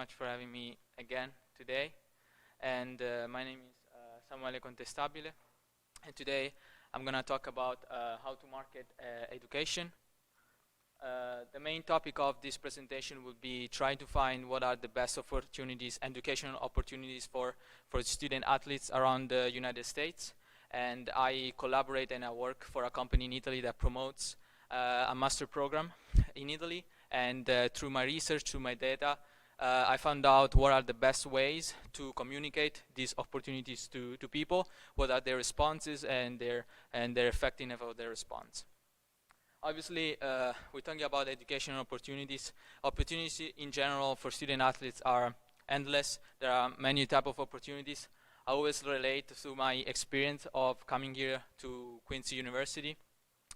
much for having me again today. And my name is Samuele Contestabile. And today I'm going to talk about how to market education. The main topic of this presentation will be trying to find what are the best opportunities, educational opportunities for student athletes around the United States. And I collaborate and I work for a company in Italy that promotes a master program in Italy. And through my research, through my data, I found out what are the best ways to communicate these opportunities to people, what are their responses and their effectiveness of their response. Obviously, we're talking about educational opportunities. Opportunities in general for student athletes are endless. There are many types of opportunities. I always relate to my experience of coming here to Quincy University.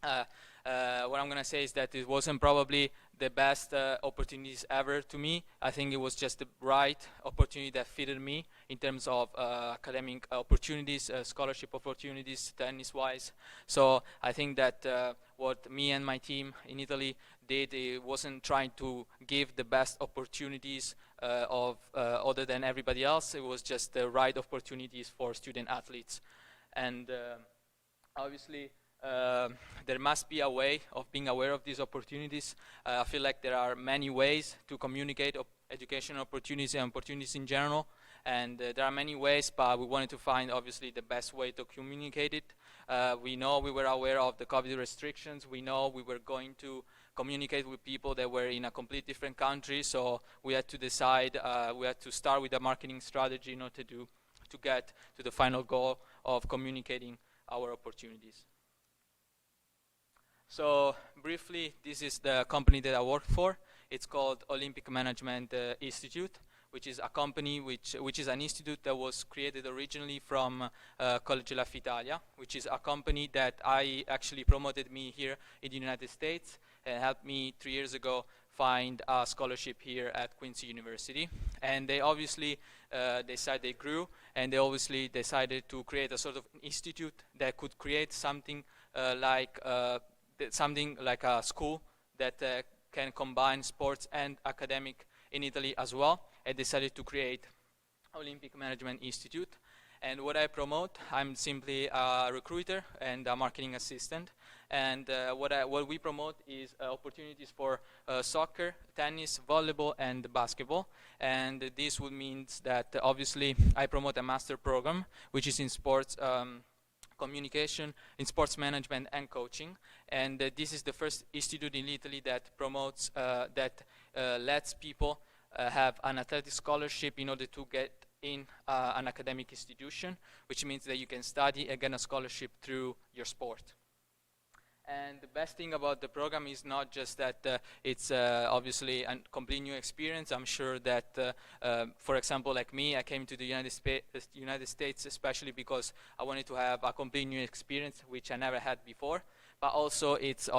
What I'm going to say is that it wasn't probably the best opportunities ever to me. I think it was just the right opportunity that fitted me in terms of academic opportunities, scholarship opportunities, tennis-wise. So I think that what me and my team in Italy did, it wasn't trying to give the best opportunities other than everybody else. It was just the right opportunities for student athletes. And obviously, there must be a way of being aware of these opportunities. I feel like there are many ways to communicate educational opportunities and opportunities in general, and there are many ways, but we wanted to find obviously the best way to communicate it. We know we were aware of the COVID restrictions. We know we were going to communicate with people that were in a completely different country, so we had to decide, we had to start with a marketing strategy in order to get to the final goal of communicating our opportunities. So briefly, this is the company that I work for. It's called Olympic Management Institute, which is a company which is an institute that was created originally from College Life Italia, which is a company that I actually promoted me here in the United States and helped me 3 years ago find a scholarship here at Quincy University. And they obviously they grew, and they obviously decided to create a sort of institute that could create something like a school that can combine sports and academic in Italy as well, and decided to create Olympic Management Institute. And what I promote, I'm simply a recruiter and a marketing assistant. And what we promote is opportunities for soccer, tennis, volleyball, and basketball. And this would mean that obviously I promote a master program, which is in sports communication, in sports management and coaching, and this is the first institute in Italy that promotes, lets people have an athletic scholarship in order to get in an academic institution, which means that you can study and get a scholarship through your sport. And the best thing about the program is not just that it's obviously a complete new experience. I'm sure that, for example, like me, I came to the United States especially because I wanted to have a complete new experience, which I never had before. But also, it's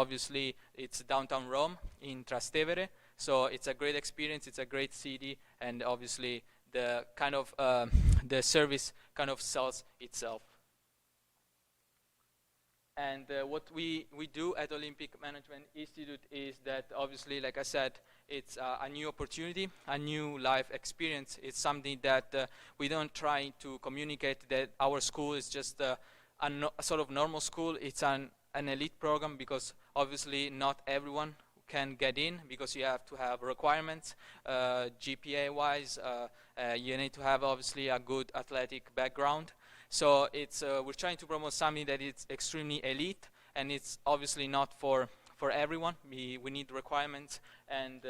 downtown Rome in Trastevere, so it's a great experience. It's a great city, and obviously, the kind of the service kind of sells itself. And what we do at Olympic Management Institute is that obviously, like I said, it's a new opportunity, a new life experience. It's something that we don't try to communicate that our school is just a sort of normal school. It's an elite program because obviously not everyone can get in because you have to have requirements, GPA-wise. You need to have obviously a good athletic background. So we're trying to promote something that is extremely elite, and it's obviously not for everyone. We need requirements, and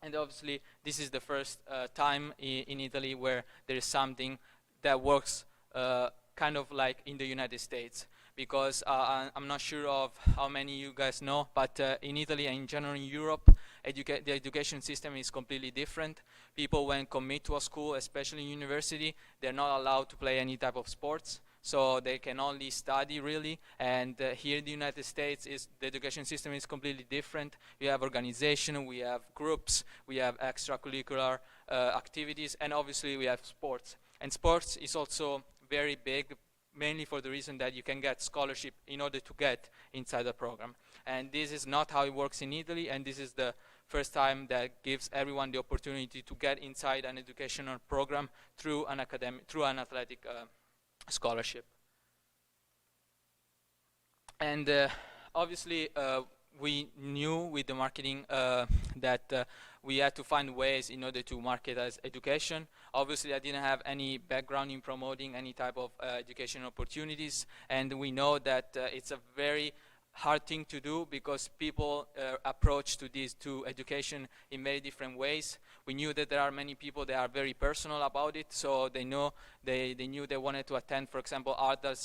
obviously this is the first time in Italy where there is something that works kind of like in the United States. Because I'm not sure of how many you guys know, but in Italy and in general in Europe, the education system is completely different. People, when commit to a school, especially in university, they're not allowed to play any type of sports, so they can only study really. And here in the United States, the education system is completely different. We have organization, we have groups, we have extracurricular activities, and obviously we have sports. And sports is also very big, mainly for the reason that you can get scholarship in order to get inside the program. And this is not how it works in Italy, and this is the first time that gives everyone the opportunity to get inside an educational program through an athletic scholarship. And obviously, we knew with the marketing that we had to find ways in order to market as education. Obviously, I didn't have any background in promoting any type of education opportunities, and we know that it's a very hard thing to do because people approach to education in very different ways. We knew that there are many people that are very personal about it, so they knew they wanted to attend, for example, Harvard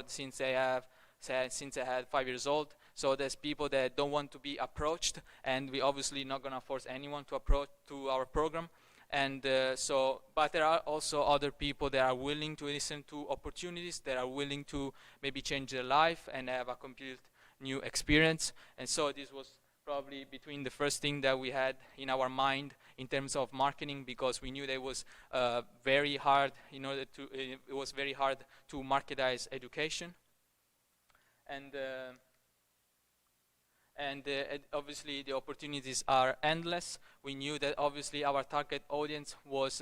since they had 5 years old. So there's people that don't want to be approached, and we obviously not gonna force anyone to approach to our program. And but there are also other people that are willing to listen to opportunities, that are willing to maybe change their life and have a complete new experience. And so this was probably between the first thing that we had in our mind in terms of marketing, because we knew that it was very hard it was very hard to marketize education. And obviously the opportunities are endless. We knew that obviously our target audience was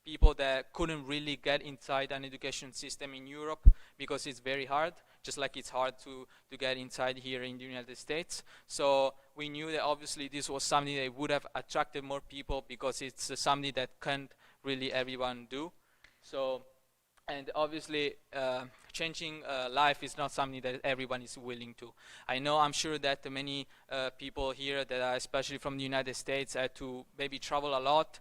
people that couldn't really get inside an education system in Europe because it's very hard, just like it's hard to get inside here in the United States. So we knew that obviously this was something that would have attracted more people because it's something that can't really everyone do. And obviously, changing life is not something that everyone is willing to. I'm sure that many people here that are especially from the United States had to maybe travel a lot,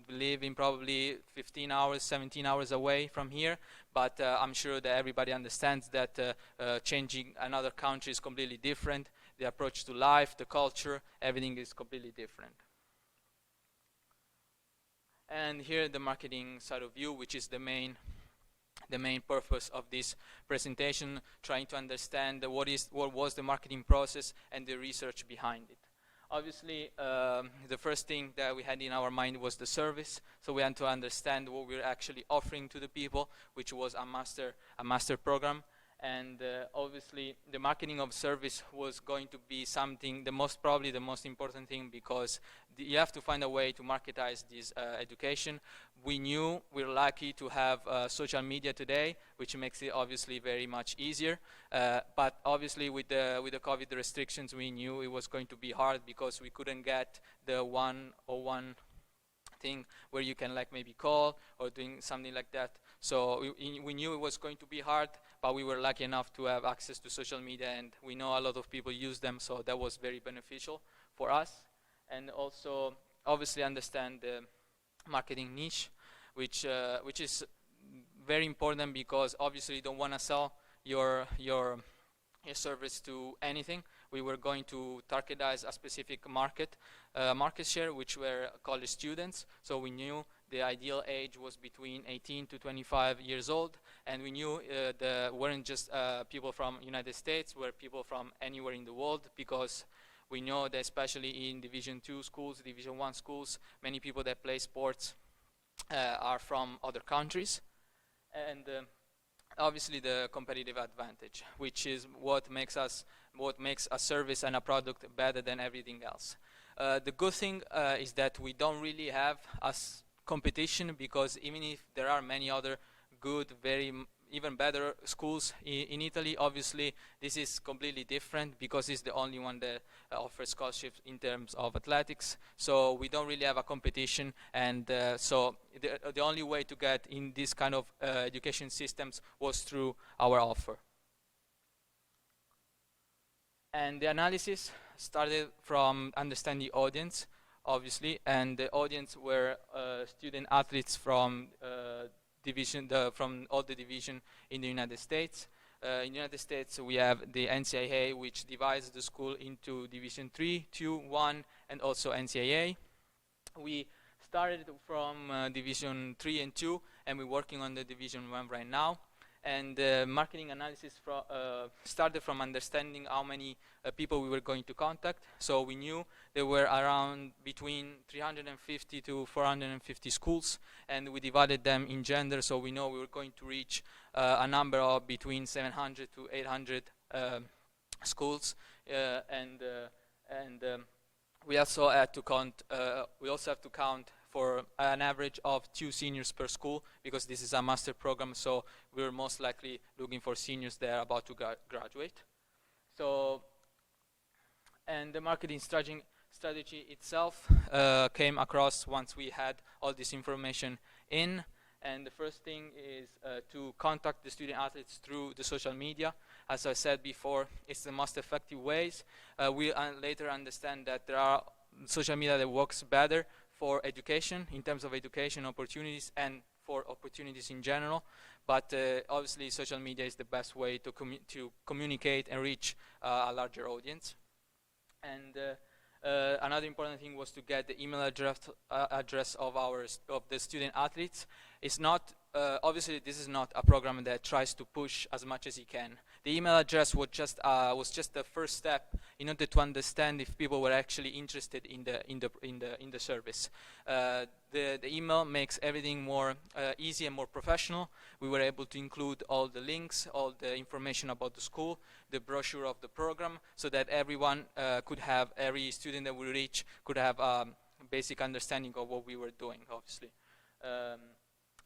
live in probably 15 hours, 17 hours away from here, but I'm sure that everybody understands that changing another country is completely different. The approach to life, the culture, everything is completely different. And here the marketing side of view, which is the main purpose of this presentation, trying to understand what was the marketing process and the research behind it. Obviously, the first thing that we had in our mind was the service. So we had to understand what we were actually offering to the people, which was a master program. And obviously the marketing of service was going to be something, probably the most important thing, because you have to find a way to marketize this education. We knew we were lucky to have social media today, which makes it obviously very much easier. But obviously with the COVID restrictions, we knew it was going to be hard because we couldn't get the one-on-one thing where you can maybe call or doing something like that. So we knew it was going to be hard, but we were lucky enough to have access to social media, and we know a lot of people use them, so that was very beneficial for us. And also obviously understand the marketing niche, which is very important, because obviously you don't want to sell your service to anything. We were going to targetize a specific market share, which were college students. So we knew the ideal age was between 18 to 25 years old, and we knew weren't just people from United States, were people from anywhere in the world, because we know that especially in Division 2 schools, Division 1 schools, many people that play sports are from other countries. And obviously the competitive advantage, which is what makes a service and a product better than everything else. The good thing is that we don't really have competition, because even if there are many other good, even better schools in Italy, obviously this is completely different, because it's the only one that offers scholarships in terms of athletics. So we don't really have a competition, and so the only way to get in this kind of education systems was through our offer. And the analysis started from understanding the audience, obviously, and the audience were student athletes from from all the division in the United States. In the United States, we have the NCAA, which divides the school into Division 3, 2, 1, and also NCAA. We started from Division 3 and 2, and we're working on the Division 1 right now. And marketing analysis started from understanding how many people we were going to contact. So we knew there were around between 350 to 450 schools, and we divided them in gender. So we know we were going to reach a number of between 700 to 800 schools, and we also had to count. We also have to count for an average of 2 seniors per school, because this is a master program. So we're most likely looking for seniors that are about to graduate. So, and the marketing strategy itself came across once we had all this information in. And the first thing is to contact the student athletes through the social media. As I said before, it's the most effective ways. We later understand that there are social media that works better for education, in terms of education opportunities and for opportunities in general. But obviously social media is the best way to communicate and reach a larger audience. And another important thing was to get the email address of the student athletes. It's not obviously this is not a program that tries to push as much as it can. The email address was just the first step in order to understand if people were actually interested in the service. The email makes everything more easy and more professional. We were able to include all the links, all the information about the school, the brochure of the program, so that everyone every student that we reach could have a basic understanding of what we were doing, obviously.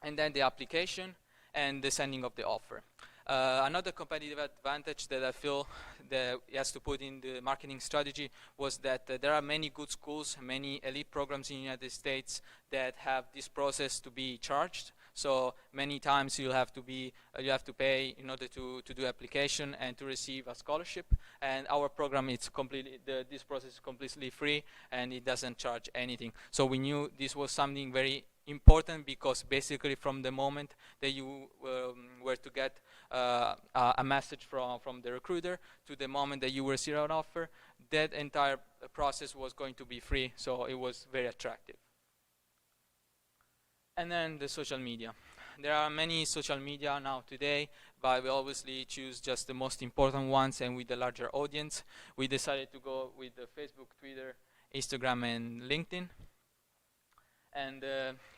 And then the application and the sending of the offer. Another competitive advantage that I feel that has to put in the marketing strategy was that there are many good schools, many elite programs in the United States that have this process to be charged. So many times you have to pay in order to do application and to receive a scholarship. And our program is this process is completely free, and it doesn't charge anything. So we knew this was something very important, because basically from the moment that you were to get a message from the recruiter to the moment that you were receiving an offer, that entire process was going to be free. So it was very attractive. And then the social media. There are many social media now today, but we obviously choose just the most important ones and with the larger audience. We decided to go with the Facebook, Twitter, Instagram, and LinkedIn. And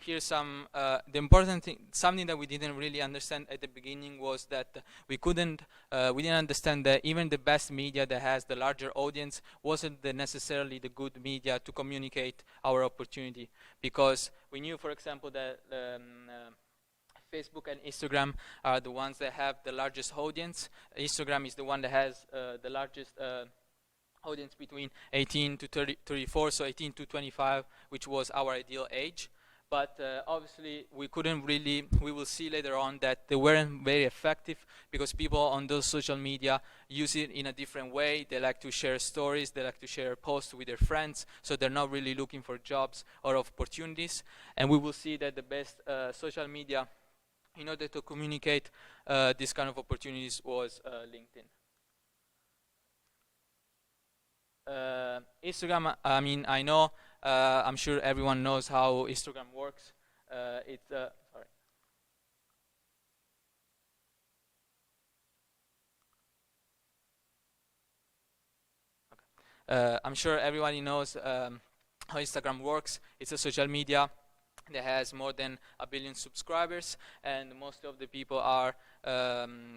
here's some the important thing. Something that we didn't really understand at the beginning was that we didn't understand that even the best media that has the larger audience wasn't necessarily the good media to communicate our opportunity, because we knew, for example, that Facebook and Instagram are the ones that have the largest audience. Instagram is the one that has the largest audience between 18 to 34, so 18 to 25, which was our ideal age. But obviously we will see later on that they weren't very effective, because people on those social media use it in a different way. They like to share stories, they like to share posts with their friends, so they're not really looking for jobs or opportunities. And we will see that the best social media in order to communicate this kind of opportunities was LinkedIn. Instagram, I mean, I'm sure everyone knows how Instagram works. I'm sure everybody knows how Instagram works. It's a social media that has more than 1 billion subscribers, and most of the people are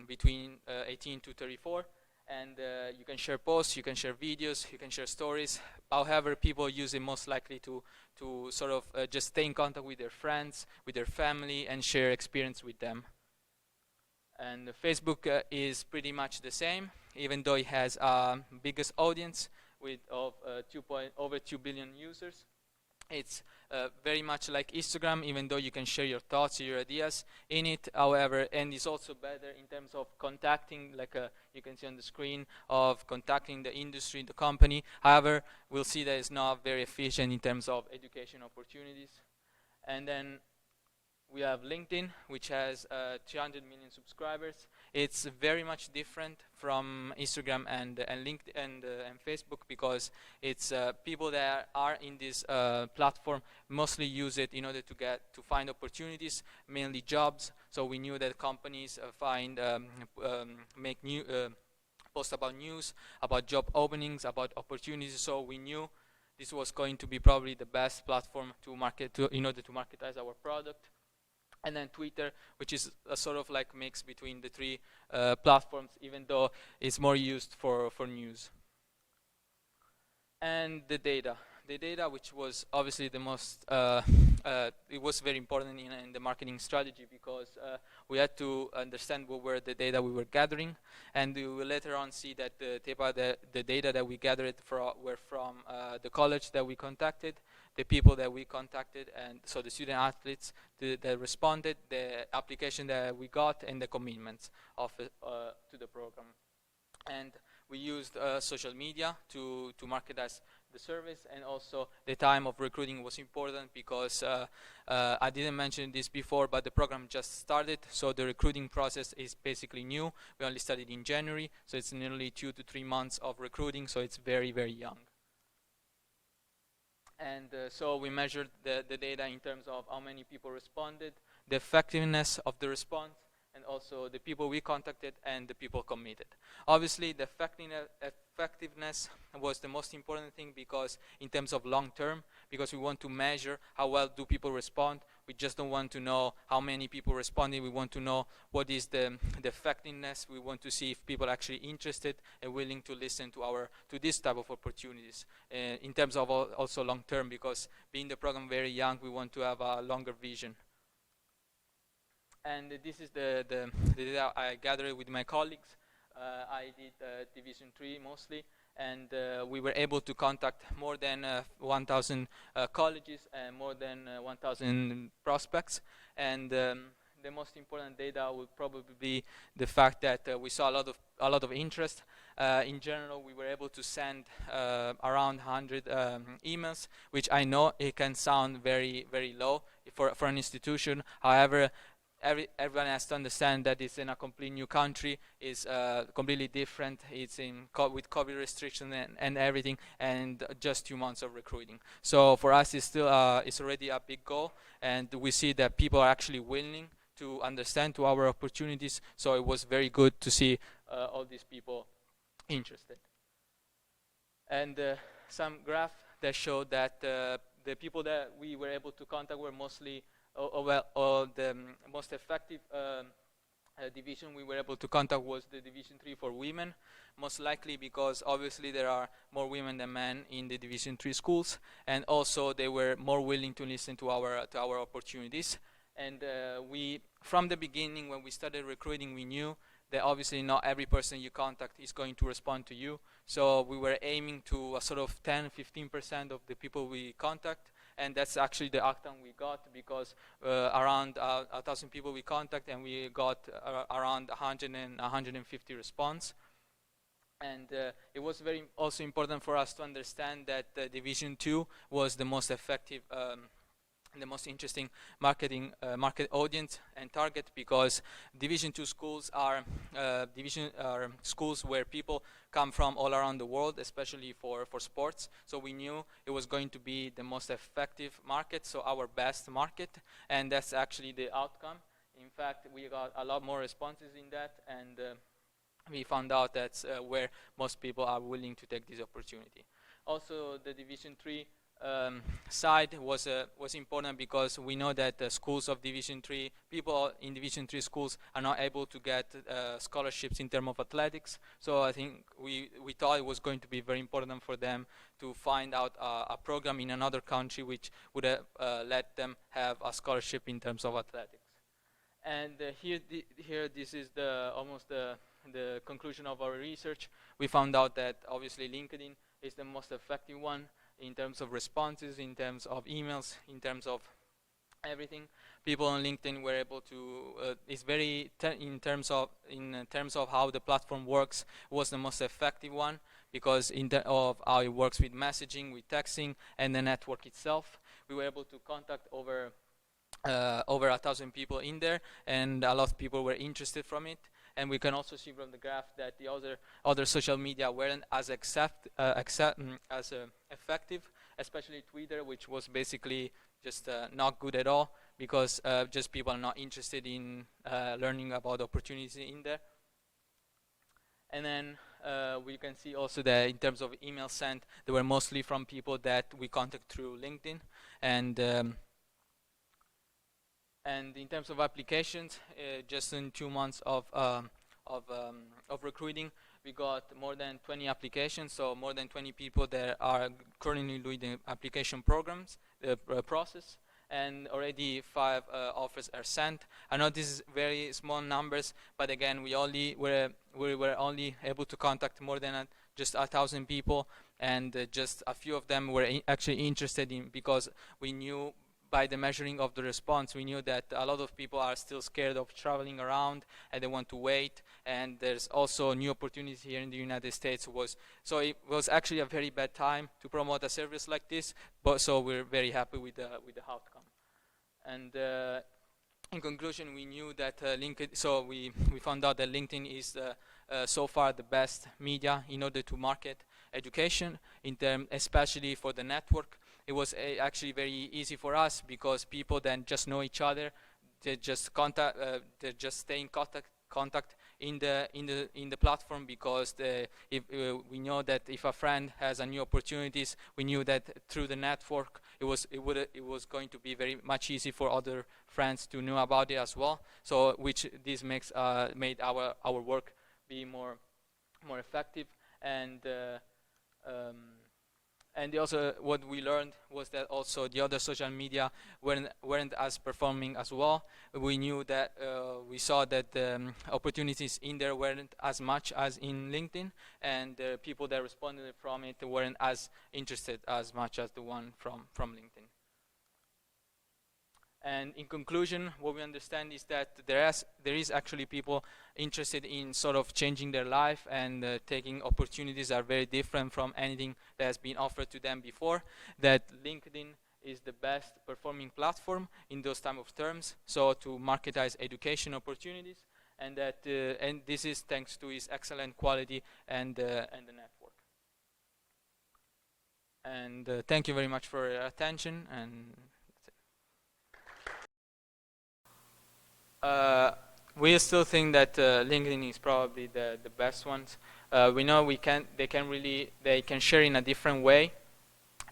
between 18 to 34. And you can share posts, you can share videos, you can share stories. However, people use it most likely to sort of just stay in contact with their friends, with their family, and share experience with them. And Facebook is pretty much the same, even though it has biggest audience with over 2 billion users. It's very much like Instagram, even though you can share your thoughts, your ideas in it. However, and it's also better in terms of contacting, like you can see on the screen, of contacting the industry, the company. However, we'll see that it's not very efficient in terms of education opportunities. And then we have LinkedIn, which has 300 million subscribers. It's very much different from Instagram and LinkedIn and Facebook, because it's people that are in this platform mostly use it in order to find opportunities, mainly jobs. So we knew that companies post about news, about job openings, about opportunities. So we knew this was going to be probably the best platform in order to marketize our product. And then Twitter, which is a sort of like mix between the three platforms, even though it's more used for news. And the data. the data, which was obviously the most, it was very important in the marketing strategy, because we had to understand what were the data we were gathering, and we will later on see that the data that we gathered were from the college that we contacted, the people that we contacted, and so the student athletes that responded, the application that we got, and the commitments to the program. And we used social media to marketize the service, and also the time of recruiting was important, because I didn't mention this before, but the program just started, so the recruiting process is basically new. We only started in January, so it's nearly 2 to 3 months of recruiting, so it's very, very young. And so we measured the data in terms of how many people responded, the effectiveness of the response, and also the people we contacted and the people committed. Obviously, the effectiveness was the most important thing, because in terms of long term, because we want to measure how well do people respond. We just don't want to know how many people responded. We want to know what is the effectiveness. We want to see if people are actually interested and willing to listen to this type of opportunities. In terms of also long term, because being the program very young, we want to have a longer vision. And this is the data I gathered with my colleagues. I did Division 3 mostly, and we were able to contact more than 1,000 colleges and more than 1,000 prospects. And the most important data would probably be the fact that we saw a lot of interest. In general, we were able to send around 100 emails, which I know it can sound very, very low for an institution. However, everyone has to understand that it's in a completely new country, it's completely different, it's with COVID restrictions and everything, and just 2 months of recruiting. So for us, it's still it's already a big goal, and we see that people are actually willing to understand to our opportunities. So it was very good to see all these people interested. And some graph that showed that the people that we were able to contact were mostly the most effective division we were able to contact was the Division 3 for women, most likely because obviously there are more women than men in the Division 3 schools, and also they were more willing to listen to our opportunities. And we, from the beginning when we started recruiting, we knew that obviously not every person you contact is going to respond to you. So we were aiming to a sort of 10-15% of the people we contact. And that's actually the outcome we got, because around 1,000 people we contact, and we got around 100 and 150 response. And it was very also important for us to understand that Division 2 was the most effective the most interesting market audience and target, because Division 2 schools are schools where people come from all around the world, especially for sports. So we knew it was going to be the most effective market, so our best market, and that's actually the outcome. In fact, we got a lot more responses in that, and we found out that's where most people are willing to take this opportunity. Also, the Division 3 side was important, because we know that the schools of Division 3, people in Division 3 schools are not able to get scholarships in terms of athletics. So I think we thought it was going to be very important for them to find out a program in another country which would let them have a scholarship in terms of athletics. And here this is almost the conclusion of our research. We found out that obviously LinkedIn is the most effective one in terms of responses, in terms of emails, in terms of everything. People on LinkedIn were able to, it's very, in terms of how the platform works, was the most effective one, because of how it works with messaging, with texting, and the network itself. We were able to contact over 1,000 people in there, and a lot of people were interested from it. And we can also see from the graph that the other social media weren't as effective, especially Twitter, which was basically just not good at all, because just people are not interested in learning about opportunities in there. And then we can see also that in terms of email sent, they were mostly from people that we contact through LinkedIn. And in terms of applications, just in 2 months of recruiting, We got more than 20 applications, so more than 20 people that are currently doing the application programs, the process, and already 5 offers are sent. I know this is very small numbers, but again, we were only able to contact more than just 1,000 people, and just a few of them were actually interested in, because we knew by the measuring of the response, we knew that a lot of people are still scared of traveling around and they want to wait. And there's also new opportunities here in the United States. So it was actually a very bad time to promote a service like this, but so we're very happy with the outcome. And in conclusion, we knew that LinkedIn. So we found out that LinkedIn is so far the best media in order to market education, especially for the network. It was actually very easy for us, because people then just know each other. They just stay in contact in the platform, because we know that if a friend has a new opportunities, we knew that through the network it was going to be very much easy for other friends to know about it as well. So which this made our work be more effective. And also what we learned was that also the other social media weren't as performing as well. We knew that we saw that the opportunities in there weren't as much as in LinkedIn, and the people that responded from it weren't as interested as much as the one from LinkedIn. And in conclusion, what we understand is that there is actually people interested in sort of changing their life and taking opportunities that are very different from anything that has been offered to them before. That LinkedIn is the best performing platform in those type of terms, so to marketize education opportunities, and that and this is thanks to its excellent quality and the network. And thank you very much for your attention. And we still think that LinkedIn is probably the best ones. We know they can share in a different way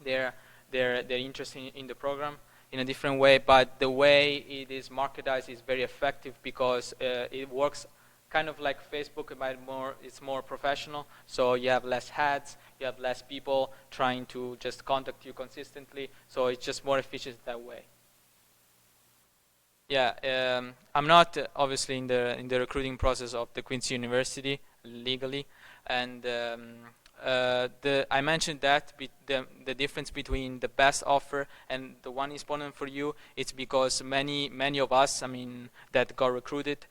their interest in the program in a different way, but the way it is marketized is very effective, because it works kind of like Facebook, but it's more professional. So you have less ads, you have less people trying to just contact you consistently. So it's just more efficient that way. Yeah, I'm not obviously in the recruiting process of the Queen's University legally, and I mentioned that the difference between the best offer and the one important for you, it's because many of us, I mean, that got recruited,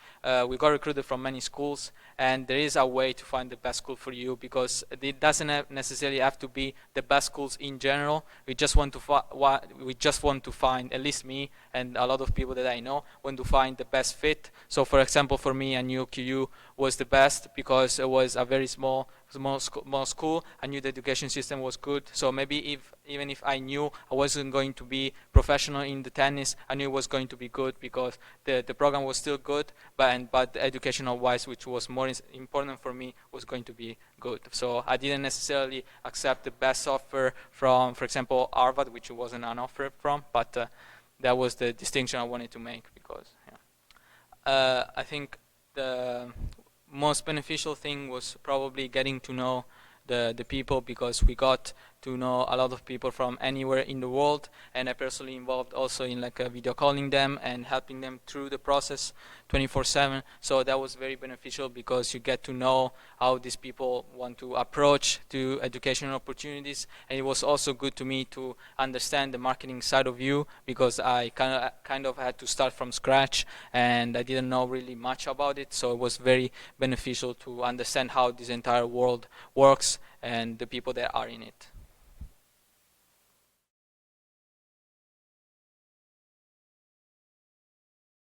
we got recruited from many schools, and there is a way to find the best school for you, because it doesn't necessarily have to be the best schools in general. We just want to find, at least me and a lot of people that I know, want to find the best fit. So for example, for me, I knew QU was the best because it was a very small school. I knew the education system was good. So maybe even if I knew I wasn't going to be professional in the tennis, I knew it was going to be good because the program was still good, but educational wise, which was more important for me, was going to be good. So I didn't necessarily accept the best offer from, for example, Harvard, which wasn't an offer from, but that was the distinction I wanted to make, because I think the most beneficial thing was probably getting to know the people, because we got to know a lot of people from anywhere in the world, and I personally involved also in like video calling them and helping them through the process 24/7. So that was very beneficial, because you get to know how these people want to approach to educational opportunities. And it was also good to me to understand the marketing side of you, because I kind of had to start from scratch and I didn't know really much about it. So it was very beneficial to understand how this entire world works and the people that are in it.